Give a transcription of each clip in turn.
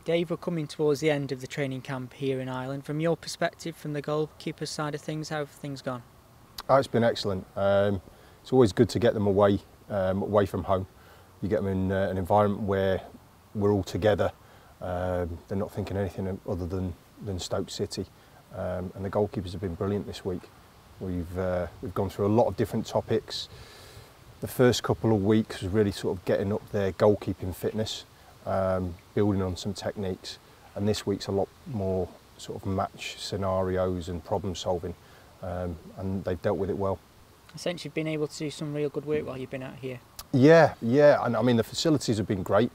Dave, we're coming towards the end of the training camp here in Ireland. From your perspective, from the goalkeeper side of things, how have things gone? Oh, it's been excellent. It's always good to get them away from home. You get them in an environment where we're all together. They're not thinking anything other than Stoke City. And the goalkeepers have been brilliant this week. We've gone through a lot of different topics. The first couple of weeks was really sort of getting up their goalkeeping fitness, building on some techniques, and this week's a lot more sort of match scenarios and problem solving, and they've dealt with it well. Essentially, you've been able to do some real good work while you've been out here. Yeah, and I mean the facilities have been great,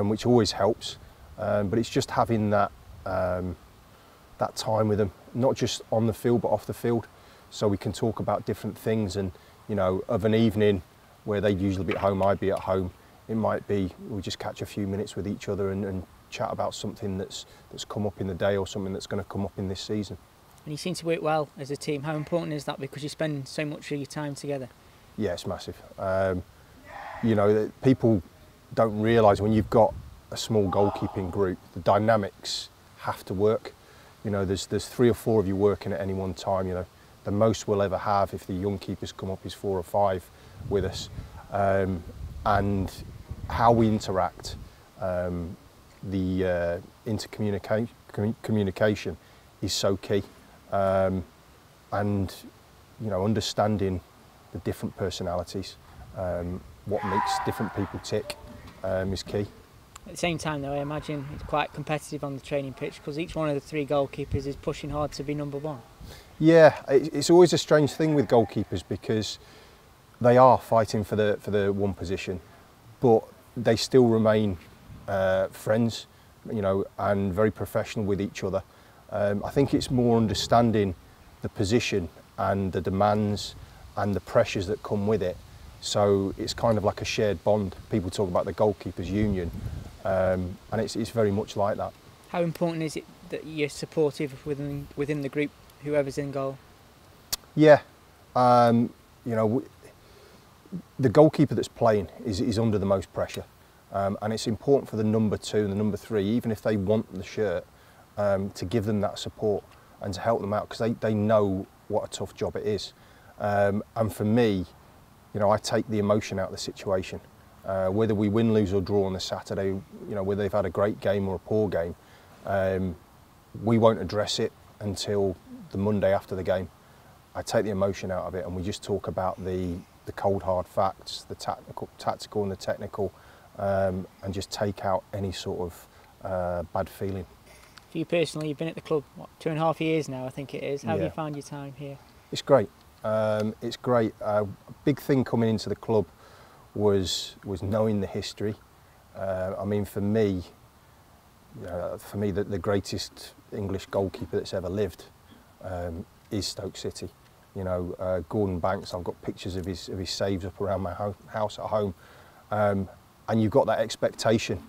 which always helps, but it's just having that time with them, not just on the field but off the field, so we can talk about different things. And you know, of an evening where they'd usually be at home, I'd be at home, it might be we just catch a few minutes with each other and chat about something that's come up in the day or something that's going to come up in this season. And you seem to work well as a team. How important is that, because you spend so much of your time together? Yeah, it's massive. You know, people don't realise when you've got a small goalkeeping group, the dynamics have to work. You know, there's 3 or 4 of you working at any one time. You know, the most we'll ever have if the young keepers come up is 4 or 5 with us. And how we interact, the intercommunication is so key. And you know, understanding the different personalities, what makes different people tick, is key. At the same time though, I imagine it's quite competitive on the training pitch, because each one of the 3 goalkeepers is pushing hard to be number 1. Yeah, it's always a strange thing with goalkeepers, because they are fighting for the one position, but they still remain friends, you know, and very professional with each other. I think it's more understanding the position and the demands and the pressures that come with it. So it's kind of like a shared bond. People talk about the goalkeepers union, and it's very much like that. How important is it that you're supportive within the group, whoever's in goal? Yeah, you know, the goalkeeper that's playing is under the most pressure, and it's important for the number 2 and the number 3, even if they want the shirt, to give them that support and to help them out, because they know what a tough job it is. And for me, you know, I take the emotion out of the situation. Whether we win, lose or draw on the Saturday, you know, whether they've had a great game or a poor game, we won't address it until the Monday after the game. I take the emotion out of it, and we just talk about the cold hard facts, the tactical and the technical, and just take out any sort of bad feeling. For you personally, you've been at the club, what, 2.5 years now, I think it is. How have Yeah. you found your time here? It's great. It's great. Big thing coming into the club was knowing the history. I mean, for me, the greatest English goalkeeper that's ever lived is Stoke City. You know, Gordon Banks. I've got pictures of his saves up around my house at home, and you've got that expectation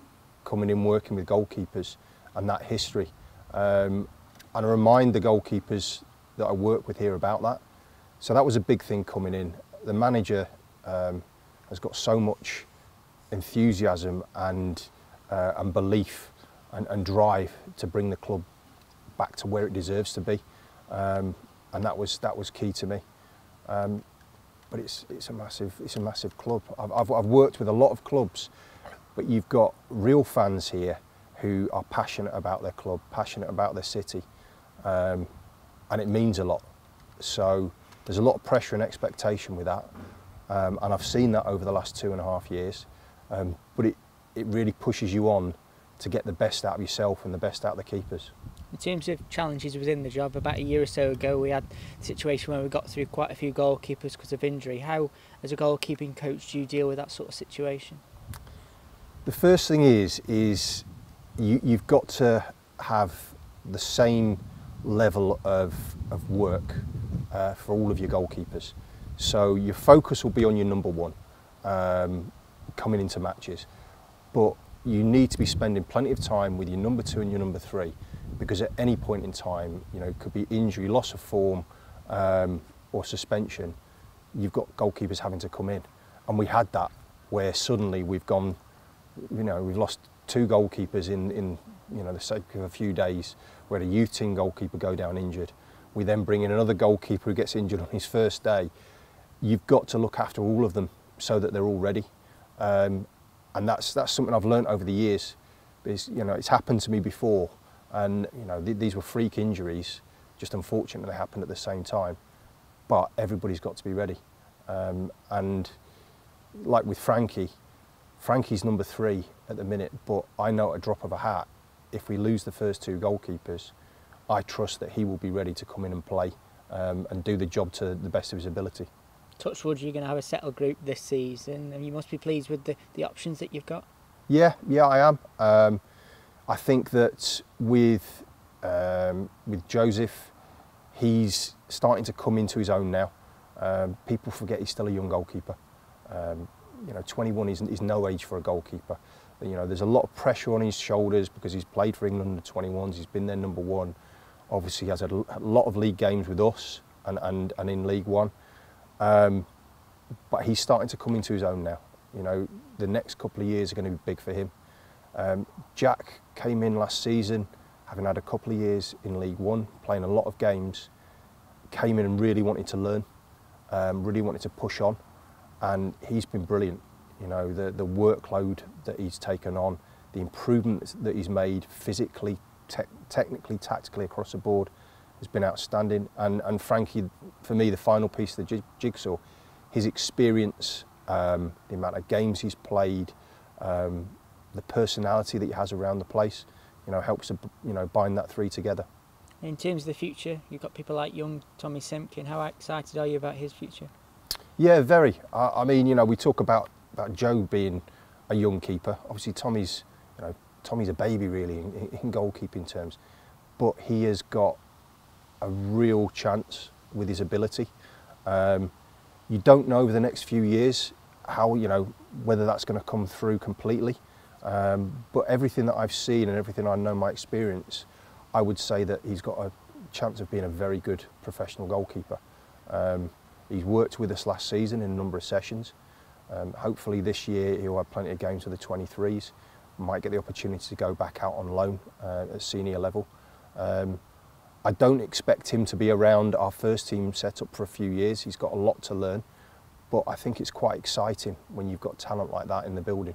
coming in working with goalkeepers and that history. And I remind the goalkeepers that I work with here about that. So that was a big thing coming in. The manager has got so much enthusiasm and belief and drive to bring the club back to where it deserves to be, and that was key to me. But it's a massive club. I've worked with a lot of clubs, but you've got real fans here who are passionate about their club, passionate about their city, and it means a lot. So there's a lot of pressure and expectation with that, and I've seen that over the last 2.5 years, but it really pushes you on to get the best out of yourself and the best out of the keepers. In terms of challenges within the job, about a year or so ago we had a situation where we got through quite a few goalkeepers because of injury. How, as a goalkeeping coach, do you deal with that sort of situation? The first thing is you've got to have the same level of work for all of your goalkeepers. So your focus will be on your number 1 coming into matches, but you need to be spending plenty of time with your number 2 and your number 3, because at any point in time, you know, it could be injury, loss of form, or suspension. You've got goalkeepers having to come in, and we had that where suddenly we've gone, you know, we've lost 2 goalkeepers in the sake of a few days, we had a youth team goalkeeper go down injured. We then bring in another goalkeeper who gets injured on his first day. You've got to look after all of them so that they're all ready. And that's something I've learned over the years. It's happened to me before, and these were freak injuries. Just unfortunately, they happened at the same time. But everybody's got to be ready. And like with Frankie's number 3 at the minute, but I know at a drop of a hat, if we lose the first 2 goalkeepers, I trust that he will be ready to come in and play and do the job to the best of his ability. Touch wood, you're going to have a settled group this season, and you must be pleased with the options that you've got. Yeah, I am. I think that with Joseph, he's starting to come into his own now. People forget he's still a young goalkeeper. 21 is no age for a goalkeeper. There's a lot of pressure on his shoulders because he's played for England under 21s. He's been their number 1. Obviously, he has a lot of league games with us and in League One. But he's starting to come into his own now. The next couple of years are going to be big for him. Jack came in last season, having had a couple of years in League One, playing a lot of games, came in and really wanted to learn, really wanted to push on, and he's been brilliant. The workload that he's taken on, the improvements that he's made physically, technically, tactically across the board has been outstanding. And Frankie, for me, the final piece of the jigsaw, his experience, the amount of games he's played, the personality that he has around the place, helps to bind that 3 together. In terms of the future, you've got people like young Tommy Simpkin. How excited are you about his future? Yeah, very. I mean, we talk about Joe being a young keeper. Obviously, Tommy's a baby really in goalkeeping terms, but he has got a real chance with his ability. You don't know over the next few years how whether that's going to come through completely. But everything that I've seen and everything I know, my experience, I would say that he's got a chance of being a very good professional goalkeeper. He's worked with us last season in a number of sessions. Hopefully this year he'll have plenty of games with the 23s. Might get the opportunity to go back out on loan at senior level. I don't expect him to be around our first team setup for a few years. He's got a lot to learn, but I think it's quite exciting when you've got talent like that in the building.